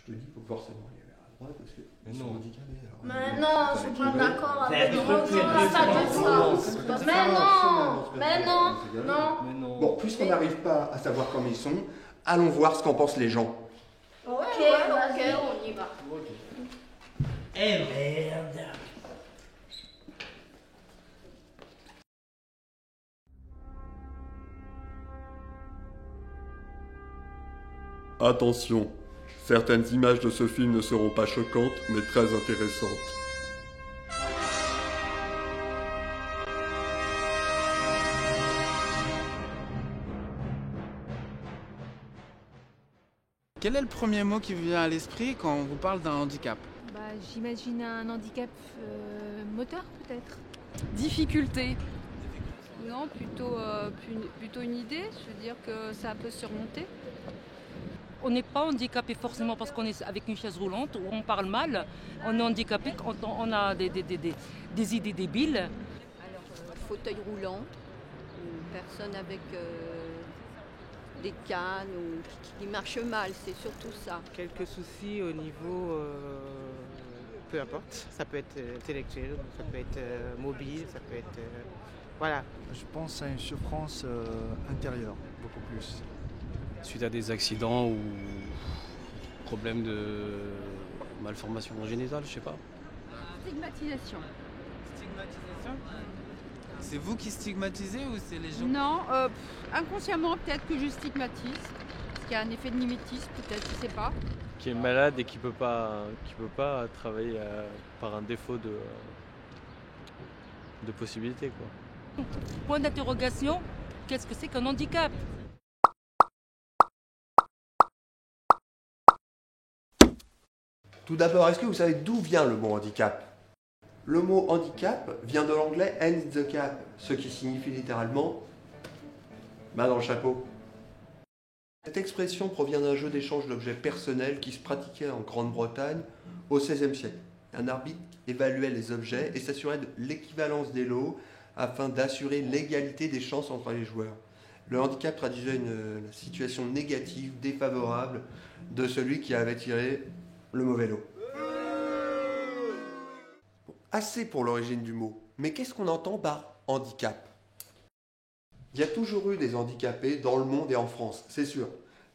Je te dis que forcément il y avait un droit parce que ils sont handicapés. Mais non, je suis pas d'accord avec toi. Mais non. Bon, puisqu'on n'arrive pas à savoir comment ils sont, allons voir ce qu'en pensent les gens. Ok, on y va. Eh merde. Attention, certaines images de ce film ne seront pas choquantes, mais très intéressantes. Quel est le premier mot qui vous vient à l'esprit quand on vous parle d'un handicap? J'imagine un handicap moteur peut-être. Difficulté. Non, plutôt une idée. Je veux dire que ça peut se surmonter. On n'est pas handicapé forcément parce qu'on est avec une chaise roulante ou on parle mal. On est handicapé quand on a des idées débiles. Alors, fauteuil roulant, une personne avec des cannes ou qui marche mal, c'est surtout ça. Quelques soucis au niveau, peu importe, ça peut être intellectuel, ça peut être mobile, ça peut être... voilà. Je pense à une souffrance intérieure, beaucoup plus. Suite à des accidents ou problèmes de malformation génitale, je sais pas. Stigmatisation. Stigmatisation? C'est vous qui stigmatisez ou c'est les gens? Non, inconsciemment peut-être que je stigmatise. Parce qu'il y a un effet de mimétisme, peut-être, je sais pas. Qui est malade et qui peut pas travailler par un défaut de possibilité, quoi. Point d'interrogation, qu'est-ce que c'est qu'un handicap? Tout d'abord, est-ce que vous savez d'où vient le mot handicap? Le mot handicap vient de l'anglais hand the cap, ce qui signifie littéralement main dans le chapeau. Cette expression provient d'un jeu d'échange d'objets personnels qui se pratiquait en Grande-Bretagne au XVIe siècle. Un arbitre évaluait les objets et s'assurait de l'équivalence des lots afin d'assurer l'égalité des chances entre les joueurs. Le handicap traduisait une situation négative, défavorable de celui qui avait tiré le mauvais lot. Bon, assez pour l'origine du mot. Mais qu'est-ce qu'on entend par handicap? Il y a toujours eu des handicapés dans le monde et en France, c'est sûr.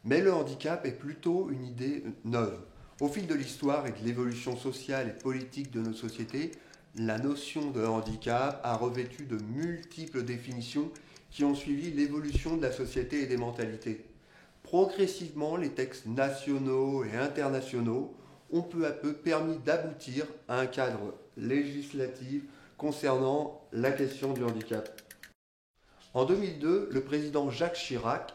Mais le handicap est plutôt une idée neuve. Au fil de l'histoire et de l'évolution sociale et politique de nos sociétés, la notion de handicap a revêtu de multiples définitions qui ont suivi l'évolution de la société et des mentalités. Progressivement, les textes nationaux et internationaux ont peu à peu permis d'aboutir à un cadre législatif concernant la question du handicap. En 2002, le président Jacques Chirac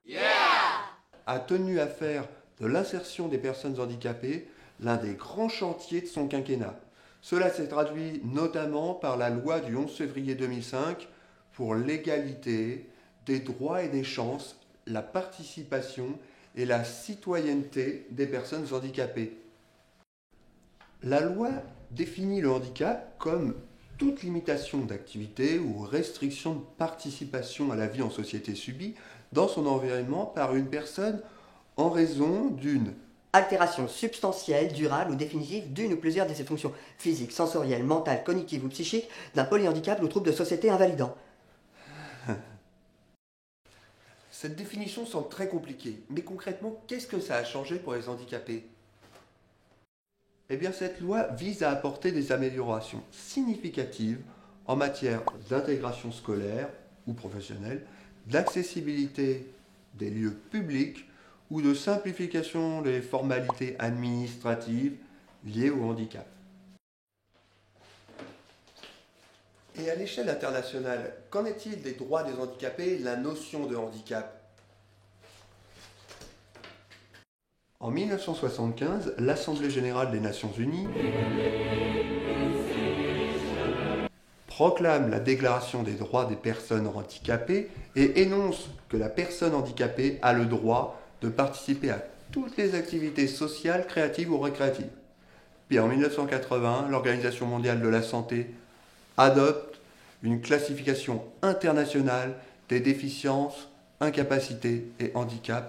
a tenu à faire de l'insertion des personnes handicapées l'un des grands chantiers de son quinquennat. Cela s'est traduit notamment par la loi du 11 février 2005 pour l'égalité des droits et des chances, la participation et la citoyenneté des personnes handicapées. La loi définit le handicap comme toute limitation d'activité ou restriction de participation à la vie en société subie dans son environnement par une personne en raison d'une altération substantielle, durable ou définitive d'une ou plusieurs de ses fonctions physiques, sensorielles, mentales, cognitives ou psychiques, d'un polyhandicap ou trouble de société invalidant. Cette définition semble très compliquée, mais concrètement, qu'est-ce que ça a changé pour les handicapés? Eh bien, cette loi vise à apporter des améliorations significatives en matière d'intégration scolaire ou professionnelle, d'accessibilité des lieux publics ou de simplification des formalités administratives liées au handicap. Et à l'échelle internationale, qu'en est-il des droits des handicapés et de la notion de handicap? En 1975, l'Assemblée générale des Nations unies proclame la Déclaration des droits des personnes handicapées et énonce que la personne handicapée a le droit de participer à toutes les activités sociales, créatives ou récréatives. Puis en 1980, l'Organisation mondiale de la santé adopte une classification internationale des déficiences, incapacités et handicaps.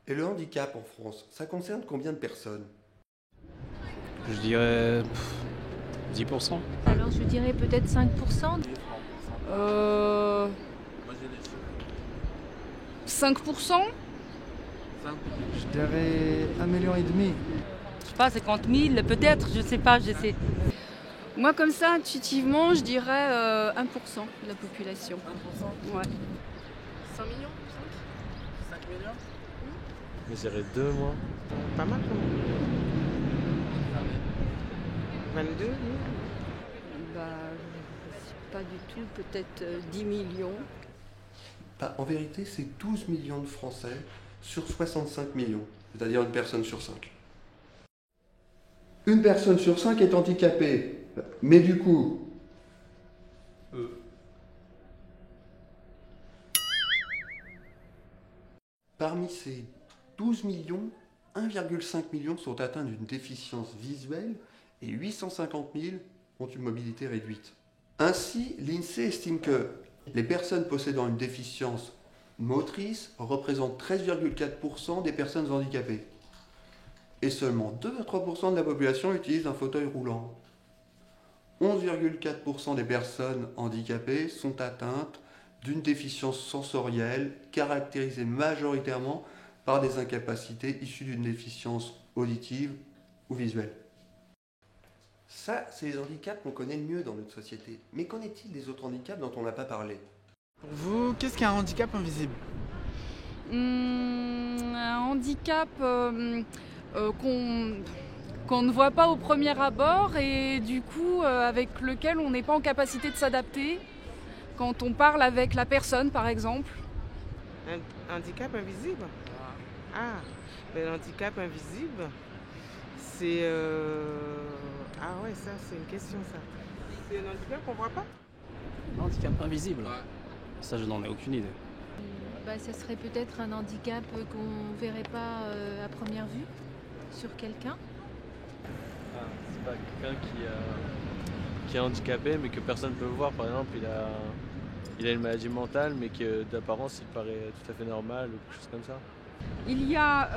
Et le handicap en France, ça concerne combien de personnes? Je dirais 10%. Alors je dirais peut-être 5%. 5%. Je dirais 1,5 million. Je sais pas, 50 000 peut-être, je sais pas, j'essaie. Moi, comme ça, intuitivement, je dirais 1% de la population. 1%? Ouais. 5 millions? 5 millions? Mais je dirais 2 moi. Pas mal quand même. 22 000. Bah, je sais pas du tout, peut-être 10 millions. Bah, en vérité, c'est 12 millions de Français sur 65 millions, c'est-à-dire une personne sur 5. Une personne sur 5 est handicapée, mais du coup... Parmi ces 12 millions, 1,5 million sont atteints d'une déficience visuelle et 850 000 ont une mobilité réduite. Ainsi, l'INSEE estime que les personnes possédant une déficience motrice représentent 13,4% des personnes handicapées. Et seulement 2 à 3% de la population utilise un fauteuil roulant. 11,4% des personnes handicapées sont atteintes d'une déficience sensorielle caractérisée majoritairement par des incapacités issues d'une déficience auditive ou visuelle. Ça, c'est les handicaps qu'on connaît le mieux dans notre société. Mais qu'en est-il des autres handicaps dont on n'a pas parlé? Pour vous, qu'est-ce qu'un handicap invisible? Un handicap qu'on ne voit pas au premier abord et du coup avec lequel on n'est pas en capacité de s'adapter quand on parle avec la personne, par exemple. Un handicap invisible? Ah, mais l'handicap invisible, c'est... Ah ouais, ça, c'est une question, ça. C'est un handicap qu'on voit pas? Handicap invisible? Ça, je n'en ai aucune idée. Bah, ça serait peut-être un handicap qu'on ne verrait pas à première vue sur quelqu'un. Ah, c'est pas quelqu'un qui est handicapé mais que personne ne peut voir. Par exemple, il a une maladie mentale mais que d'apparence il paraît tout à fait normal ou quelque chose comme ça. Il y a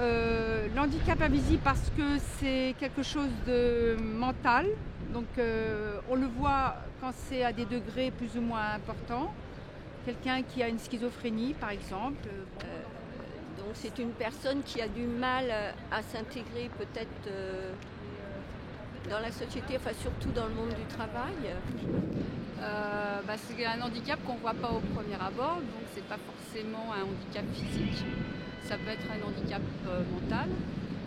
l'handicap invisible parce que c'est quelque chose de mental. Donc on le voit quand c'est à des degrés plus ou moins importants. Quelqu'un qui a une schizophrénie, par exemple. Donc c'est une personne qui a du mal à s'intégrer peut-être dans la société, enfin surtout dans le monde du travail. C'est un handicap qu'on ne voit pas au premier abord, donc c'est pas forcément un handicap physique. Ça peut être un handicap mental.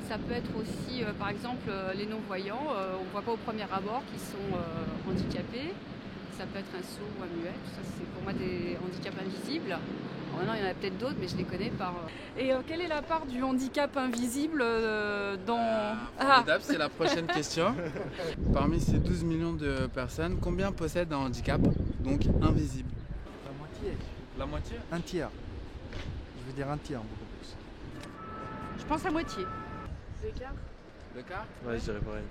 Ça peut être aussi, par exemple, les non-voyants. On ne voit pas au premier abord qu'ils sont handicapés. Ça peut être un sourd ou un muet. Ça, c'est pour moi des handicaps invisibles. Alors maintenant, il y en a peut-être d'autres, mais je les connais par... Et quelle est la part du handicap invisible dans... Formidable, c'est la prochaine question. Parmi ces 12 millions de personnes, combien possèdent un handicap, donc invisible? La moitié. La moitié? Un tiers. Je veux dire un tiers, beaucoup plus. Je pense à moitié. Le quart? Ouais, je dirais pareil.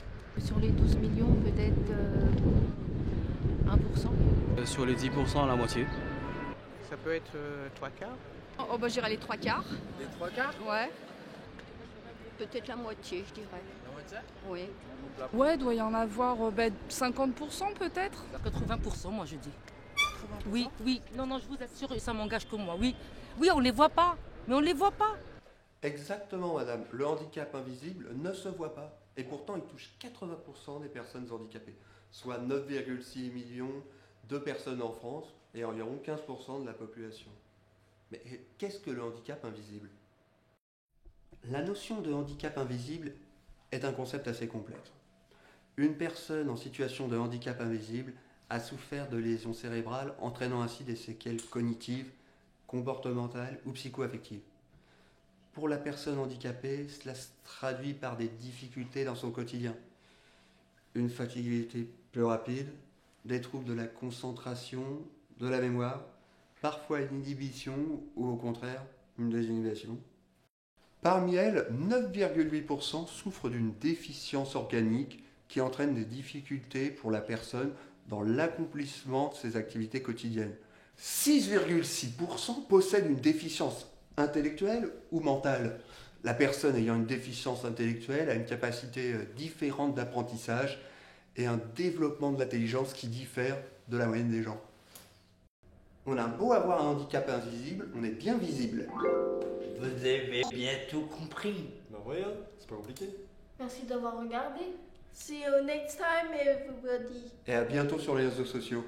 Sur les 12 millions, peut-être 1%. Sur les 10%, la moitié. Ça peut être 3 quarts. Oh, bah, j'irais les 3 quarts. Les 3 quarts? Ouais. Peut-être la moitié, je dirais. La moitié? Oui. Ouais, doit y en avoir 50% peut-être. 80%, moi je dis. Oui, oui. Non, je vous assure, ça m'engage que moi. Oui, oui, on les voit pas. Mais on les voit pas. Exactement, madame. Le handicap invisible ne se voit pas. Et pourtant, il touche 80% des personnes handicapées, soit 9,6 millions de personnes en France et environ 15% de la population. Mais qu'est-ce que le handicap invisible? La notion de handicap invisible est un concept assez complexe. Une personne en situation de handicap invisible a souffert de lésions cérébrales entraînant ainsi des séquelles cognitives, comportementales ou psycho-affectives. Pour la personne handicapée, cela se traduit par des difficultés dans son quotidien. Une fatigabilité plus rapide, des troubles de la concentration, de la mémoire, parfois une inhibition ou au contraire une désinhibition. Parmi elles, 9,8% souffrent d'une déficience organique qui entraîne des difficultés pour la personne dans l'accomplissement de ses activités quotidiennes. 6,6% possèdent une déficience intellectuelle ou mentale. La personne ayant une déficience intellectuelle a une capacité différente d'apprentissage et un développement de l'intelligence qui diffère de la moyenne des gens. On a beau avoir un handicap invisible, on est bien visible. Vous avez bien tout compris. Ben regarde, c'est pas compliqué. Merci d'avoir regardé. See you next time, everybody. Et à bientôt sur les réseaux sociaux.